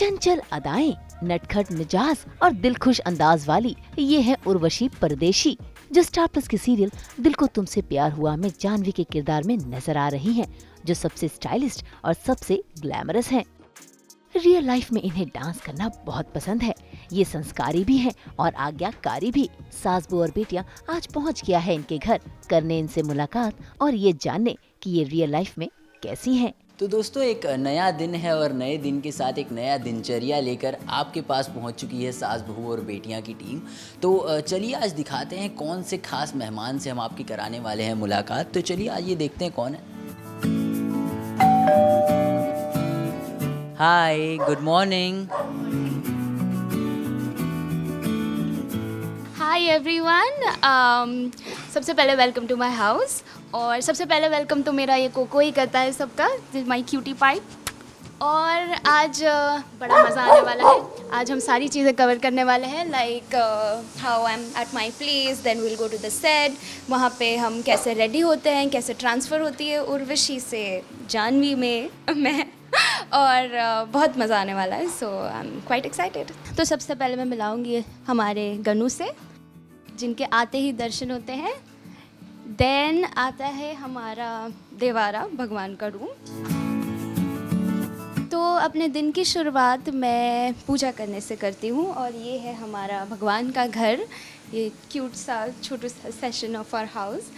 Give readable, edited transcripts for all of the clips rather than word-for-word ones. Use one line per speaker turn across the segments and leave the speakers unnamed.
चंचल अदाएं, नटखट मिजाज और दिलखुश अंदाज वाली ये है उर्वशी परदेशी, जो स्टार प्लस के सीरियल दिल को तुमसे प्यार हुआ में जानवी के किरदार में नजर आ रही हैं, जो सबसे स्टाइलिस्ट और सबसे ग्लैमरस हैं। रियल लाइफ में इन्हें डांस करना बहुत पसंद है। ये संस्कारी भी हैं और आज्ञाकारी भी। सास बहू और बेटियां आज पहुंच गया है इनके घर करने इनसे मुलाकात और ये जानने कि ये रियल लाइफ में कैसी हैं।
तो दोस्तों, एक नया दिन है और नए दिन के साथ एक नया दिनचर्या लेकर आपके पास पहुंच चुकी है सास बहू और बेटियां की टीम। तो चलिए आज दिखाते हैं कौन से खास मेहमान से हम आपकी कराने वाले हैं मुलाकात। तो चलिए आज ये देखते हैं कौन है। हाय, गुड मॉर्निंग।
हाय एवरीवन, सबसे पहले वेलकम टू माय हाउस। और सबसे पहले वेलकम तो मेरा ये कोको ही करता है सबका, माय क्यूटी पाई। और आज बड़ा मज़ा आने वाला है। आज हम सारी चीज़ें कवर करने वाले हैं, like how I am at my place, then will go to the set. वहाँ पे हम कैसे रेडी होते हैं, कैसे ट्रांसफ़र होती है उर्वशी से जानवी में मैं और बहुत मज़ा आने वाला है। सो आई एम क्वाइट एक्साइटेड। तो सबसे पहले मैं मिलाऊंगी हमारे गनू से, जिनके आते ही दर्शन होते हैं। देन आता है हमारा देवारा, भगवान का रूम। तो अपने दिन की शुरुआत मैं पूजा करने से करती हूँ, और ये है हमारा भगवान का घर। ये क्यूट सा छोटा सा सेशन ऑफ आवर हाउस।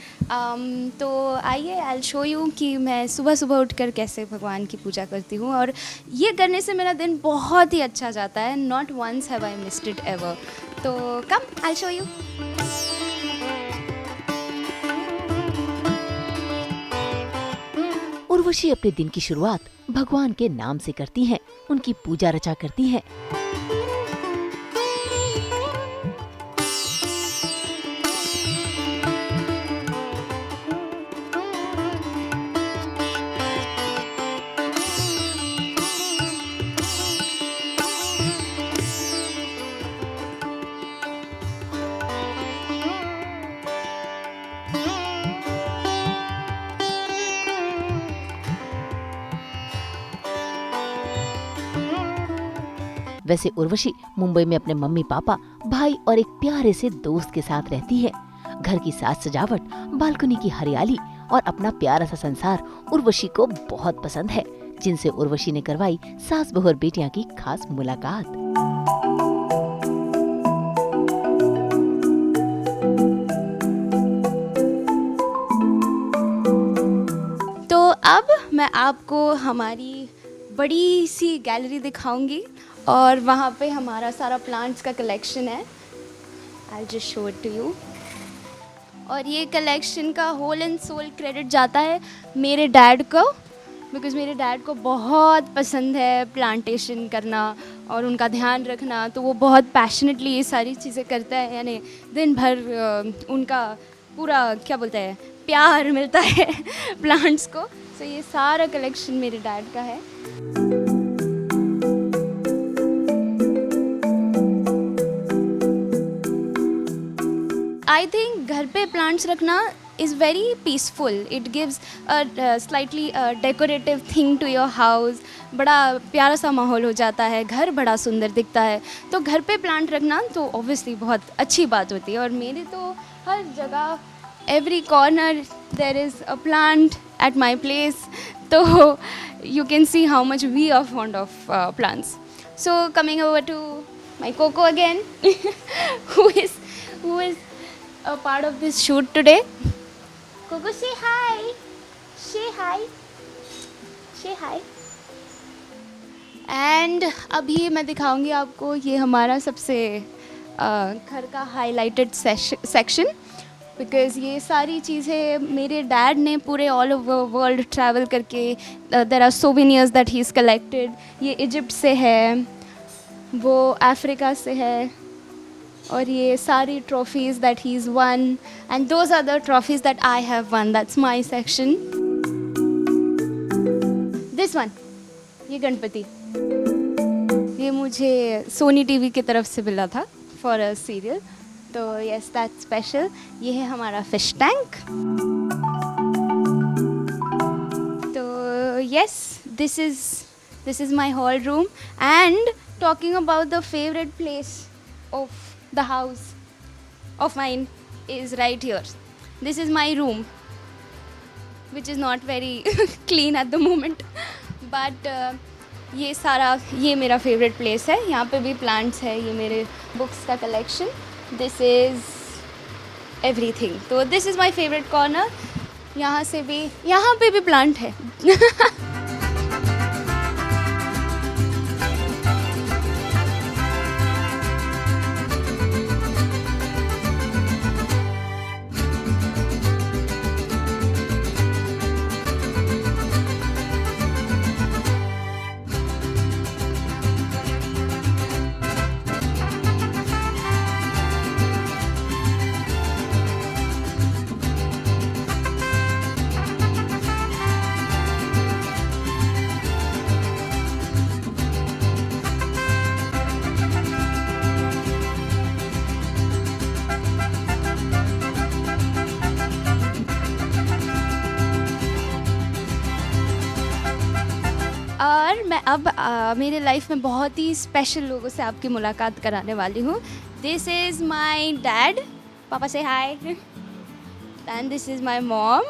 तो आइए, आई विल शो यू कि मैं सुबह सुबह उठकर कैसे भगवान की पूजा करती हूँ, और ये करने से मेरा दिन बहुत ही अच्छा जाता है। Not once have I missed it ever. तो come, I will show you.
Urvashi अपने दिन की शुरुआत भगवान के नाम से करती हैं, उनकी पूजा रचा करती हैं। वैसे उर्वशी मुंबई में अपने मम्मी पापा, भाई और एक प्यारे से दोस्त के साथ रहती है। घर की साज सजावट, बालकनी की हरियाली और अपना प्यारा सा संसार उर्वशी को बहुत पसंद है, जिनसे उर्वशी ने करवाई सास बहू और बेटियां की खास मुलाकात।
तो अब मैं आपको हमारी बड़ी सी गैलरी दिखाऊंगी, और वहाँ पे हमारा सारा प्लांट्स का कलेक्शन है। I just show it to you. और ये कलेक्शन का होल एंड सोल क्रेडिट जाता है मेरे डैड को, बिकॉज़ मेरे डैड को बहुत पसंद है प्लांटेशन करना और उनका ध्यान रखना। तो वो बहुत पैशनेटली ये सारी चीज़ें करता है, यानी दिन भर उनका पूरा क्या बोलते हैं प्यार मिलता है प्लांट्स को। तो ये सारा कलेक्शन मेरे डैड का है। आई थिंक घर पे प्लांट्स रखना is very peaceful. It gives a slightly decorative thing to your house. बड़ा प्यारा सा माहौल हो जाता है, घर बड़ा सुंदर दिखता है। तो घर पे प्लांट रखना तो ऑब्वियसली बहुत अच्छी बात होती है। और मेरे तो हर जगह, every corner there is a plant at my place. तो you can see how much we are fond of plants. So coming over to my Coco again, who is a part of this shoot today. Coco, say hi. Say hi. Say hi. And अभी मैं दिखाऊंगी आपको ये हमारा सबसे घर का highlighted section, because ये सारी चीज़ें मेरे डैड ने पूरे ऑल ओवर वर्ल्ड ट्रैवल करके, there are souvenirs that he is collected. ये इजिप्ट से है, वो अफ्रीका से है, और ये सारी trophies that he is won, and those are the trophies that I have won. That's my section. This one, ये गणपति, ये मुझे सोनी टीवी की तरफ से मिला था फॉर अ सीरियल। तो यस, दैट्स स्पेशल। ये है हमारा फिश टैंक। तो yes, this is This is my hall room. And talking about the favorite place of the house of mine is right here. This is my room, which is not very clean at the moment. But ये मेरा favourite place है. यहाँ पे भी plants है. ये मेरे books का कलेक्शन. This is everything. तो this is my favourite corner. यहाँ पे भी प्लांट है. और मैं अब मेरे लाइफ में बहुत ही स्पेशल लोगों से आपकी मुलाकात कराने वाली हूँ. This is my dad. पापा से hi. And this is my mom.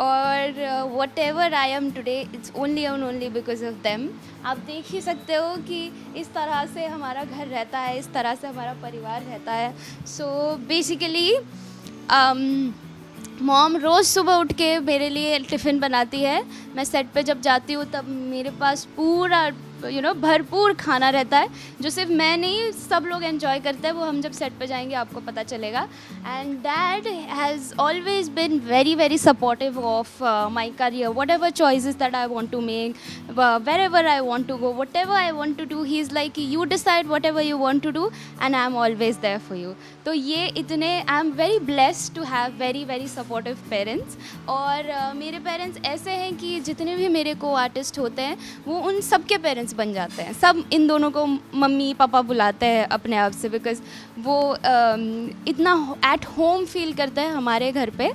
और whatever I am today it's only and only because of them. आप देख ही सकते हो कि इस तरह से हमारा घर रहता है, इस तरह से हमारा परिवार रहता है. सो बेसिकली मॉम रोज़ सुबह उठ के मेरे लिए टिफ़िन बनाती है. मैं सेट पे जब जाती हूँ तब मेरे पास पूरा भरपूर खाना रहता है, जो सिर्फ मैं नहीं सब लोग एंजॉय करते हैं. वो हम जब सेट पे जाएंगे आपको पता चलेगा. And dad has always been very very supportive of my career. Whatever choices that I want to make, wherever I want to go, whatever I want to do, he is like you decide whatever you want to do and I am always there for you. तो ये इतने I am very blessed to have very very supportive parents. और मेरे parents ऐसे हैं कि जितने भी मेरे को आर्टिस्ट होते हैं वो उन सब के पेरेंट्स बन जाते हैं. सब इन दोनों को मम्मी पापा बुलाते हैं अपने आप से, बिकॉज वो इतना एट होम फील करते हैं हमारे घर पे.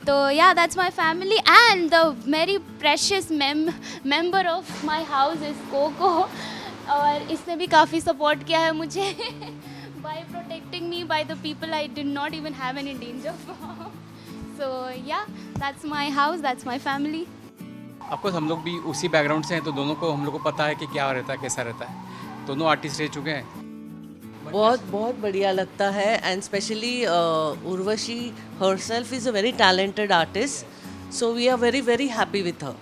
तो या that's my family. And the very precious member of my house is Coco. और इसने भी काफ़ी सपोर्ट किया है मुझे by protecting me by the people I did not even have any danger from. So yeah, that's my house, that's my family.
Of course हम लोग भी उसी बैकग्राउंड से हैं, तो दोनों को हम लोग को पता है कि क्या रहता है, कैसा रहता है. दोनों आर्टिस्ट रह चुके हैं.
बहुत बहुत बढ़िया लगता है. And specially Urvashi herself is a very talented artist. So we are very very happy with her.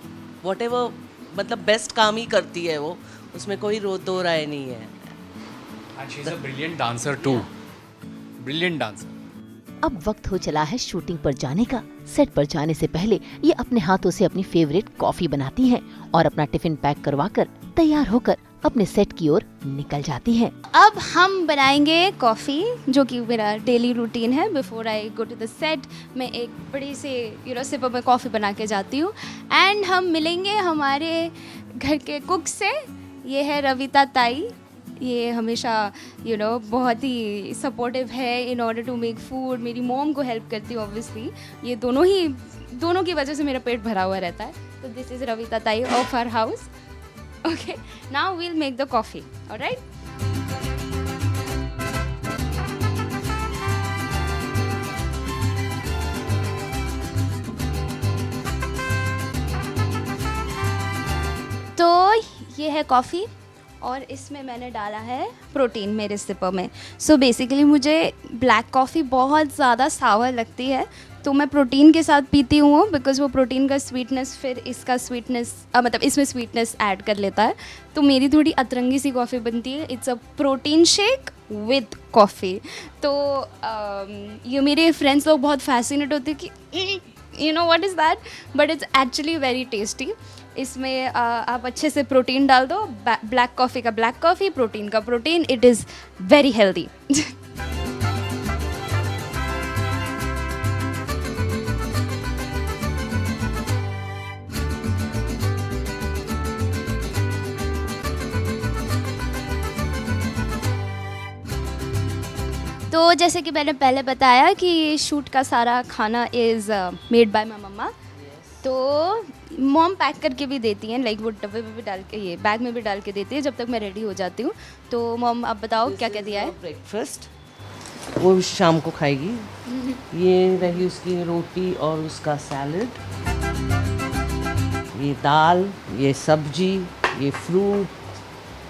Whatever मतलब बेस्ट काम ही करती है वो, उसमें कोई दो राय नहीं है.
And she is a brilliant dancer too. Brilliant dancer.
अब वक्त हो चला है शूटिंग पर जाने का. सेट पर जाने से पहले ये अपने हाथों से अपनी फेवरेट कॉफी बनाती हैं और अपना टिफिन पैक करवाकर तैयार होकर अपने सेट की ओर निकल जाती हैं.
अब हम बनाएंगे कॉफ़ी, जो कि मेरा डेली रूटीन है. Before I go to the set मैं एक बड़ी से सिप में कॉफ़ी बना के जाती हूँ. एंड हम मिलेंगे हमारे घर के कुक से. ये है रविता ताई. ये हमेशा बहुत ही सपोर्टिव है in order to make food. मेरी मॉम को हेल्प करती है ऑब्वियसली. ये दोनों की वजह से मेरा पेट भरा हुआ रहता है. तो this is Ravita Tai of our house. Okay, now we'll make the coffee. Alright. तो ये है कॉफ़ी और इसमें मैंने डाला है प्रोटीन मेरे सिपर में. सो बेसिकली मुझे ब्लैक कॉफ़ी बहुत ज़्यादा सावर लगती है, तो मैं प्रोटीन के साथ पीती हूँ, बिकॉज़ वो प्रोटीन का स्वीटनेस फिर इसका स्वीटनेस मतलब इसमें स्वीटनेस ऐड कर लेता है. तो मेरी थोड़ी अतरंगी सी कॉफ़ी बनती है. It's a protein shake with coffee. तो ये मेरे फ्रेंड्स लोग बहुत फैसिनेट होते हैं कि what is that, but it's actually very tasty. इसमें आप अच्छे से प्रोटीन डाल दो. ब्लैक कॉफ़ी का ब्लैक कॉफ़ी, प्रोटीन का protein. It is very healthy. तो जैसे कि मैंने पहले बताया कि शूट का सारा खाना इज़ मेड बाय माई मम्मा. तो मॉम पैक करके भी देती हैं, लाइक वो डब्बे में भी डाल के, ये बैग में भी डाल के देती है जब तक मैं रेडी हो जाती हूँ। तो मॉम आप बताओ क्या क्या दिया है?
ब्रेकफास्ट वो शाम को खाएगी। ये रही उसकी रोटी और उसका सैलड, ये दाल, ये सब्जी, ये फ्रूट,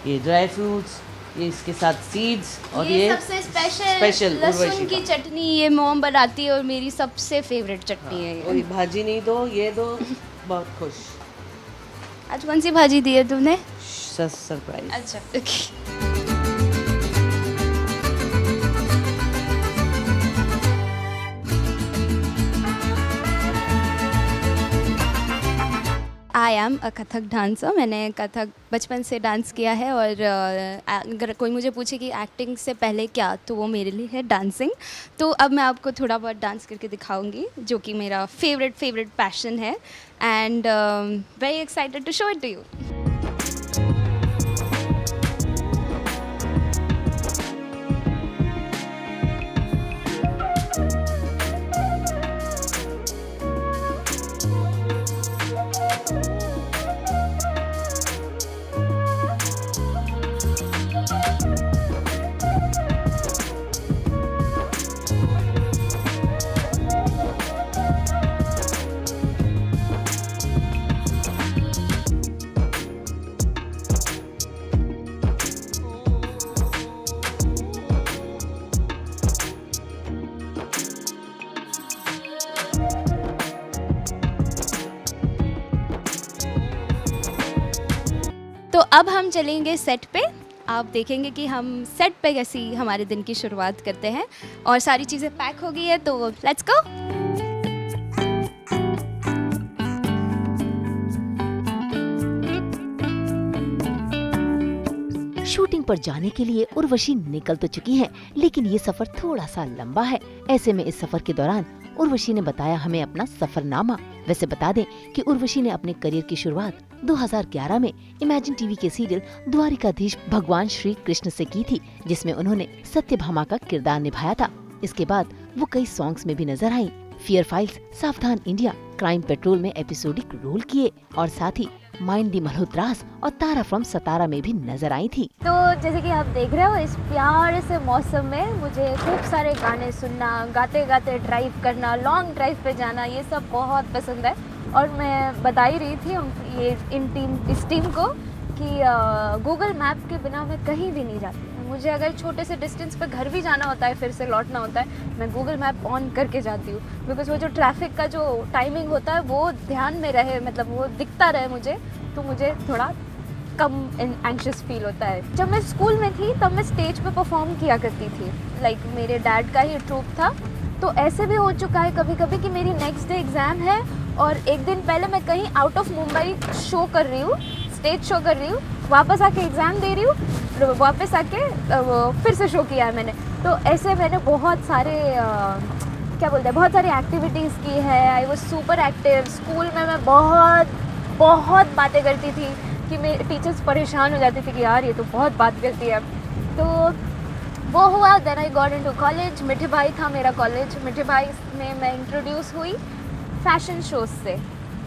ये ड्राई फ्रूट्स, ये इसके साथ सीड्स, और ये
सबसे
स्पेशल
लहसुन
उर्वशी
की
का।
चटनी ये मॉम बनाती है और मेरी सबसे फेवरेट चटनी है
और
ये।
ये भाजी नहीं दो, ये दो, बहुत खुश।
आज कौन सी भाजी दी है तुमने?
सरप्राइज।
अच्छा okay. I am a Kathak dancer. मैंने कथक बचपन से डांस किया है और अगर कोई मुझे पूछे कि एक्टिंग से पहले क्या, तो वो मेरे लिए है डांसिंग। तो अब मैं आपको थोड़ा बहुत डांस करके दिखाऊंगी, जो कि मेरा फेवरेट पैशन है, and very excited to show it to you. तो अब हम चलेंगे सेट पे। आप देखेंगे कि हम सेट पे कैसी हमारे दिन की शुरुआत करते हैं, और सारी चीज़ें पैक हो गई है, तो लेट्स गो।
शूटिंग पर जाने के लिए उर्वशी निकल तो चुकी हैं, लेकिन ये सफर थोड़ा सा लंबा है। ऐसे में इस सफर के दौरान उर्वशी ने बताया हमें अपना सफरनामा। वैसे बता दें कि उर्वशी ने अपने करियर की शुरुआत 2011 में इमेजिन टीवी के सीरियल द्वारिकाधीश भगवान श्री कृष्ण से की थी, जिसमें उन्होंने सत्यभामा का किरदार निभाया था। इसके बाद वो कई सॉन्ग्स में भी नजर आई। फियर फाइल्स, सावधान इंडिया, क्राइम पेट्रोल में एपिसोडिक रोल किए, और साथ ही माइंड दी मल्होत्रास और तारा फ्रॉम सतारा में भी नजर आई थी।
तो जैसे कि आप देख रहे हो, इस प्यारे से मौसम में मुझे खूब सारे गाने सुनना, गाते गाते ड्राइव करना, लॉन्ग ड्राइव पे जाना, ये सब बहुत पसंद है। और मैं बता ही रही थी इस टीम को कि गूगल मैप के बिना मैं कहीं भी नहीं जाती। मुझे अगर छोटे से डिस्टेंस पे घर भी जाना होता है, फिर से लौटना होता है, मैं गूगल मैप ऑन करके जाती हूँ, बिकॉज वो जो ट्रैफिक का जो टाइमिंग होता है वो ध्यान में रहे, मतलब वो दिखता रहे मुझे, तो मुझे थोड़ा कम एंग्शियस फील होता है। जब मैं स्कूल में थी तब मैं स्टेज पे परफॉर्म किया करती थी, लाइक मेरे डैड का ही ट्रूप था। तो ऐसे भी हो चुका है कभी कभी कि मेरी नेक्स्ट डे एग्ज़ाम है और एक दिन पहले मैं कहीं आउट ऑफ मुंबई शो कर रही हूँ, स्टेज शो कर रही हूँ, वापस आके एग्ज़ाम दे रही हूँ, वापस आके फिर से शो किया है मैंने। तो ऐसे मैंने बहुत सारे क्या बोलते हैं, बहुत सारी एक्टिविटीज़ की है। I was super active. School में मैं बहुत बातें करती थी कि मेरे टीचर्स परेशान हो जाती थी कि यार ये तो बहुत बात करती है। तो वो हुआ। Then I got into college. Mithibai था मेरा कॉलेज। मिठी भाई में मैं इंट्रोड्यूस हुई फैशन शोज से,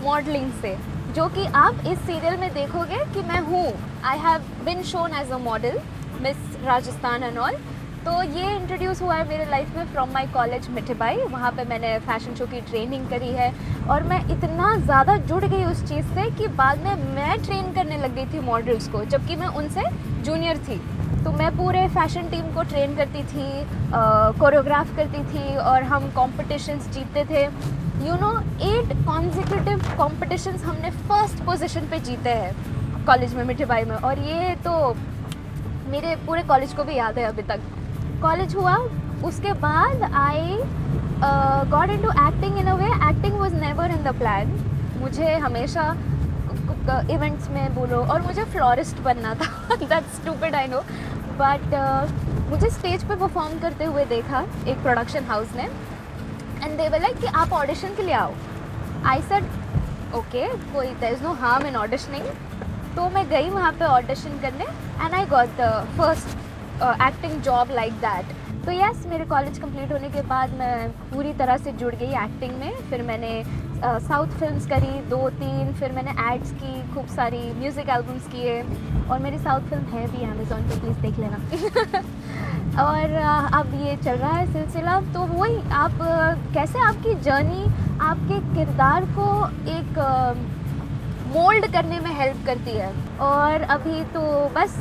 मॉडलिंग से, जो कि आप इस सीरियल में देखोगे कि मैं हूँ। I have been shown as a model, Miss Rajasthan and all. तो ये इंट्रोड्यूस हुआ है मेरे लाइफ में फ्रॉम माय कॉलेज मिठी भाई। वहाँ पे मैंने फ़ैशन शो की ट्रेनिंग करी है और मैं इतना ज़्यादा जुड़ गई उस चीज़ से कि बाद में मैं ट्रेन करने लग गई थी मॉडल्स को, जबकि मैं उनसे जूनियर थी। तो मैं पूरे फैशन टीम को ट्रेन करती थी, कोरियोग्राफ करती थी और हम कॉम्पिटिशन्स जीतते थे। 8 कॉन्जिक्यूटिव कॉम्पिटिशन्स हमने फर्स्ट पोजीशन पे जीते हैं कॉलेज में मिठी भाई में। और ये तो मेरे पूरे कॉलेज को भी याद है अभी तक। कॉलेज हुआ, उसके बाद आई got into acting in a way. Acting was never in the plan. मुझे हमेशा इवेंट्स में बोलो और मुझे फ्लोरिस्ट बनना था। That's stupid I know, but मुझे स्टेज पे परफॉर्म करते हुए देखा एक प्रोडक्शन हाउस ने, एंड दे वर लाइक कि आप ऑडिशन के लिए आओ। आई सेड ओके, कोई there is no harm in auditioning. तो मैं गई वहाँ पे ऑडिशन करने and I got the first acting job like that. तो यस, मेरे कॉलेज कंप्लीट होने के बाद मैं पूरी तरह से जुड़ गई एक्टिंग में। फिर मैंने साउथ फिल्म्स करी 2-3, फिर मैंने एड्स की, खूब सारी म्यूज़िक एल्बम्स किए, और मेरी साउथ फिल्म है भी अमेज़ॉन पे, प्लीज़ देख लेना। और अब ये चल रहा है सिलसिला। तो वही आप कैसे आपकी जर्नी आपके किरदार को एक मोल्ड करने में हेल्प करती है। और अभी तो बस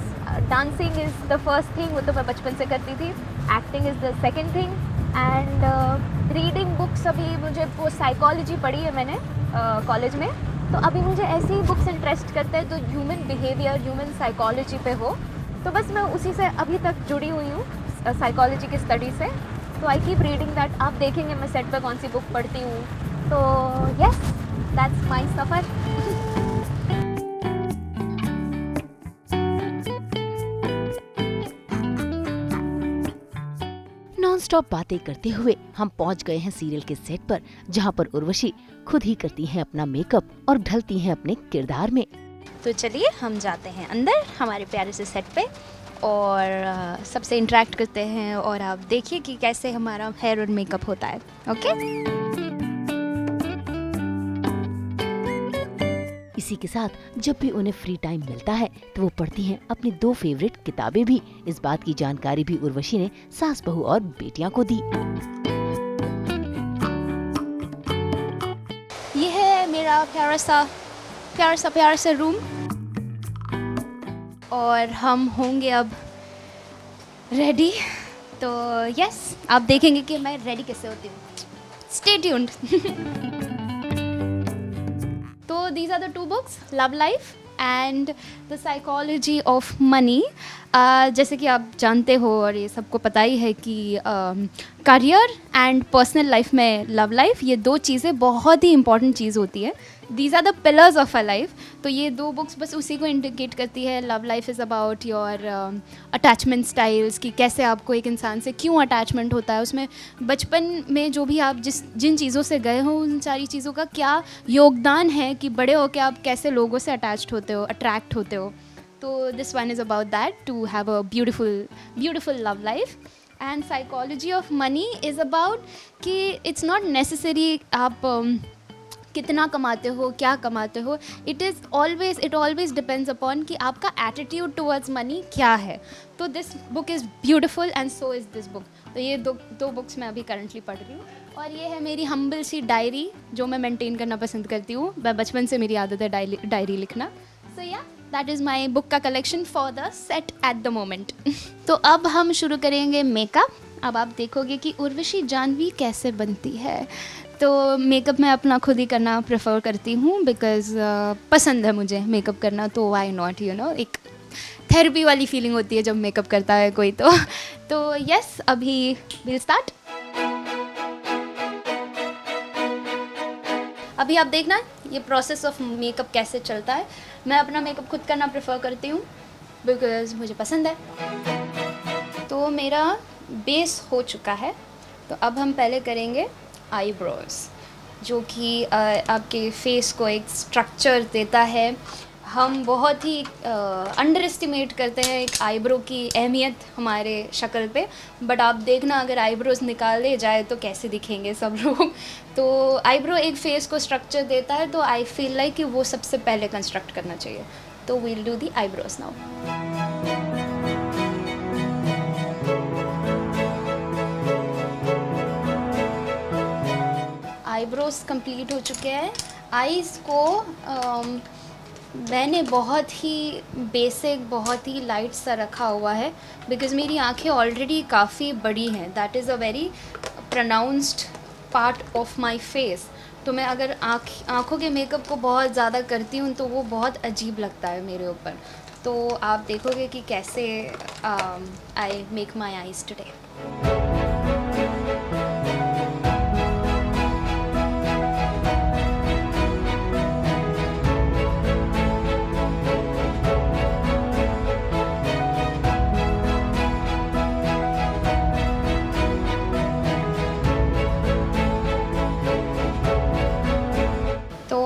dancing is the first thing, वो तो मैं बचपन से करती थी। Acting is the second thing, and reading books. अभी मुझे वो साइकोलॉजी पढ़ी है मैंने कॉलेज में, तो अभी मुझे ऐसी ही बुक्स इंटरेस्ट करते हैं तो ह्यूमन बिहेवियर, ह्यूमन साइकोलॉजी पे हो, तो बस मैं उसी से अभी तक जुड़ी हुई हूँ, साइकोलॉजी की स्टडी से। तो आई कीप रीडिंग दैट। आप देखेंगे मैं सेट पे कौन सी बुक पढ़ती हूँ। तो yes, that's my suffer.
Non stop बातें करते हुए हम पहुंच गए हैं सीरियल के सेट पर, जहां पर उर्वशी खुद ही करती हैं अपना मेकअप और ढलती हैं अपने किरदार में।
तो चलिए हम जाते हैं अंदर हमारे प्यारे से सेट पे और सबसे इंटरेक्ट करते हैं, और आप देखिए कि कैसे हमारा हेयर और मेकअप होता है। ओके,
इसी के साथ जब भी उन्हें फ्री टाइम मिलता है तो वो पढ़ती हैं अपनी 2 फेवरेट किताबें भी। इस बात की जानकारी भी उर्वशी ने सास बहू और बेटियां को दी।
ये है मेरा प्यारा सा रूम, और हम होंगे अब रेडी। तो यस, आप देखेंगे कि मैं रेडी कैसे होती हूँ। Stay tuned. तो these are the 2 books, Love Life and The Psychology of Money। जैसे कि आप जानते हो और ये सबको पता ही है कि करियर एंड पर्सनल लाइफ में लव लाइफ, ये 2 चीज़ें बहुत ही इंपॉर्टेंट चीज़ होती है। These are the pillars of a life. तो ये 2 बुक्स बस उसी को इंडिकेट करती है। Love life is about your attachment styles, कि कैसे आपको एक इंसान से क्यों अटैचमेंट होता है, उसमें बचपन में जो भी आप जिन चीज़ों से गए हो उन सारी चीज़ों का क्या योगदान है कि बड़े होकर आप कैसे लोगों से अटैच्ड होते हो, अट्रैक्ट होते हो। तो this one is about that, to have a beautiful love life. And psychology of money is about कि इट्स नॉट नेसेसरी आप कितना कमाते हो, क्या कमाते हो। इट ऑलवेज डिपेंड्स अपॉन कि आपका एटीट्यूड टुवर्ड्स मनी क्या है। तो this book is beautiful and so is this book. तो ये दो बुक्स मैं अभी करंटली पढ़ रही हूँ। और ये है मेरी हम्बल सी डायरी जो मैं मेंटेन करना पसंद करती हूँ। मैं बचपन से मेरी आदत है डायरी लिखना। सो या दैट इज़ माई बुक का collection for the set at the moment. तो अब हम शुरू करेंगे मेकअप। अब आप देखोगे कि उर्वशी जाह्नवी कैसे बनती है। तो मेकअप मैं अपना खुद ही करना प्रेफर करती हूँ, बिकॉज़ पसंद है मुझे मेकअप करना। तो वाई नॉट, यू नो, एक थेरेपी वाली फीलिंग होती है जब मेकअप करता है कोई। तो यस, अभी विल स्टार्ट। अभी आप देखना ये प्रोसेस ऑफ मेकअप कैसे चलता है। मैं अपना मेकअप खुद करना प्रेफर करती हूँ बिकॉज़ मुझे पसंद है। तो मेरा बेस हो चुका है। तो अब हम पहले करेंगे आईब्रोज, जो कि आपके फेस को एक स्ट्रक्चर देता है। हम बहुत ही अंडर एस्टिमेट करते हैं एक आईब्रो की अहमियत हमारे शक्ल पे, बट आप देखना अगर आईब्रोज निकाले जाए तो कैसे दिखेंगे सब लोग। तो आईब्रो एक फेस को स्ट्रक्चर देता है, तो आई फील लाइक कि वो सबसे पहले कंस्ट्रक्ट करना चाहिए। तो we'll do the eyebrows now. Eyebrows complete हो चुके हैं। आईज़ को मैंने बहुत ही बेसिक, बहुत ही लाइट सा रखा हुआ है बिकॉज़ मेरी आंखें ऑलरेडी काफ़ी बड़ी हैं। That is a very pronounced part of my face. तो मैं अगर आँखों के मेकअप को बहुत ज़्यादा करती हूँ तो वो बहुत अजीब लगता है मेरे ऊपर। तो आप देखोगे कि कैसे I make my eyes today.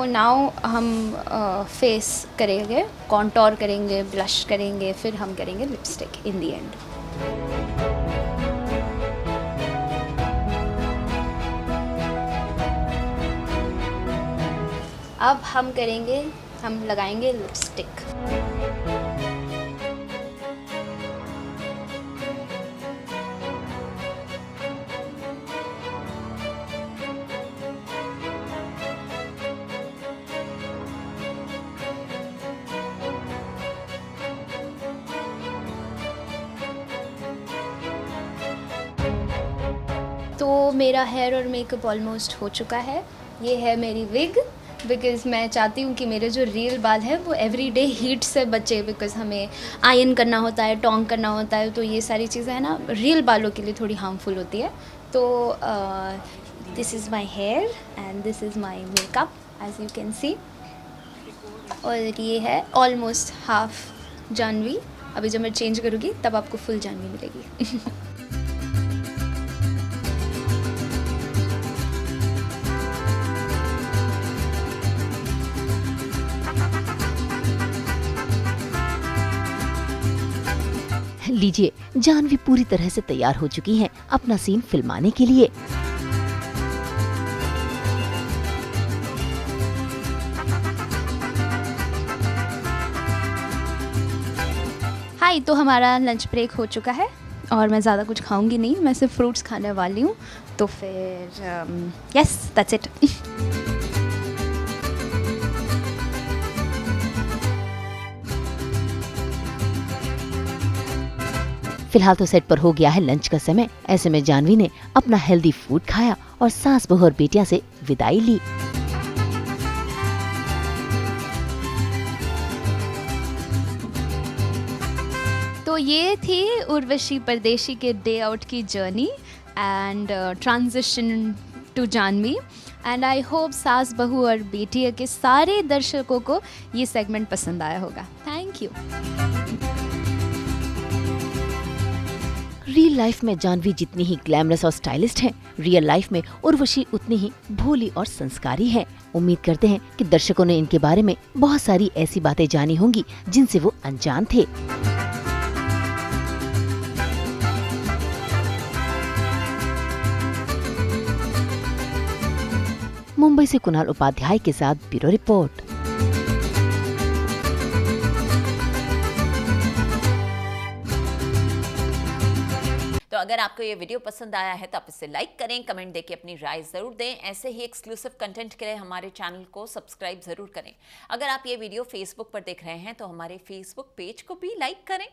Now हम फेस करेंगे, कॉन्टोर करेंगे, ब्लश करेंगे, फिर हम करेंगे लिपस्टिक इन दी एंड। अब हम लगाएंगे लिपस्टिक। तो मेरा हेयर और मेकअप ऑलमोस्ट हो चुका है। ये है मेरी विग, बिकॉज़ मैं चाहती हूँ कि मेरे जो रियल बाल है वो एवरीडे हीट से बचे, बिकॉज़ हमें आयरन करना होता है, टोंग करना होता है, तो ये सारी चीज़ें है ना रियल बालों के लिए थोड़ी हार्मफुल होती है। तो this is my hair and this is my makeup as you can see. और ये है ऑलमोस्ट हाफ जानवी। अभी जब मैं चेंज करूँगी तब आपको फुल जानवी मिलेगी।
लीजिए, जानवी पूरी तरह से तैयार हो चुकी हैं अपना सीन फिल्माने के लिए।
हाय, तो हमारा लंच ब्रेक हो चुका है और मैं ज़्यादा कुछ खाऊंगी नहीं, मैं सिर्फ फ्रूट्स खाने वाली हूँ। तो फिर यस, दैट्स इट।
फिलहाल तो सेट पर हो गया है लंच का समय। ऐसे में जानवी ने अपना हेल्दी फूड खाया और सास बहू और बेटियां से विदाई ली।
तो ये थी उर्वशी परदेशी के डे आउट की journey and transition to Janvi. And I hope सास बहू और बेटिया के सारे दर्शकों को ये सेगमेंट पसंद आया होगा। Thank you.
रियल लाइफ में जानवी जितनी ही ग्लैमरस और स्टाइलिस्ट हैं, रियल लाइफ में उर्वशी उतनी ही भोली और संस्कारी है। उम्मीद करते हैं कि दर्शकों ने इनके बारे में बहुत सारी ऐसी बातें जानी होंगी जिनसे वो अनजान थे। मुंबई से कुणाल उपाध्याय के साथ ब्यूरो रिपोर्ट।
तो अगर आपको ये वीडियो पसंद आया है तो आप इसे लाइक करें, कमेंट देके अपनी राय ज़रूर दें। ऐसे ही एक्सक्लूसिव कंटेंट के लिए हमारे चैनल को सब्सक्राइब ज़रूर करें। अगर आप ये वीडियो फेसबुक पर देख रहे हैं तो हमारे फेसबुक पेज को भी लाइक करें।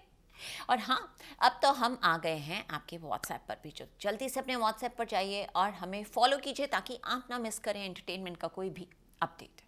और हाँ, अब तो हम आ गए हैं आपके व्हाट्सएप पर भी, जो जल्दी से अपने व्हाट्सएप पर जाइए और हमें फॉलो कीजिए ताकि आप ना मिस करें एंटरटेनमेंट का कोई भी अपडेट।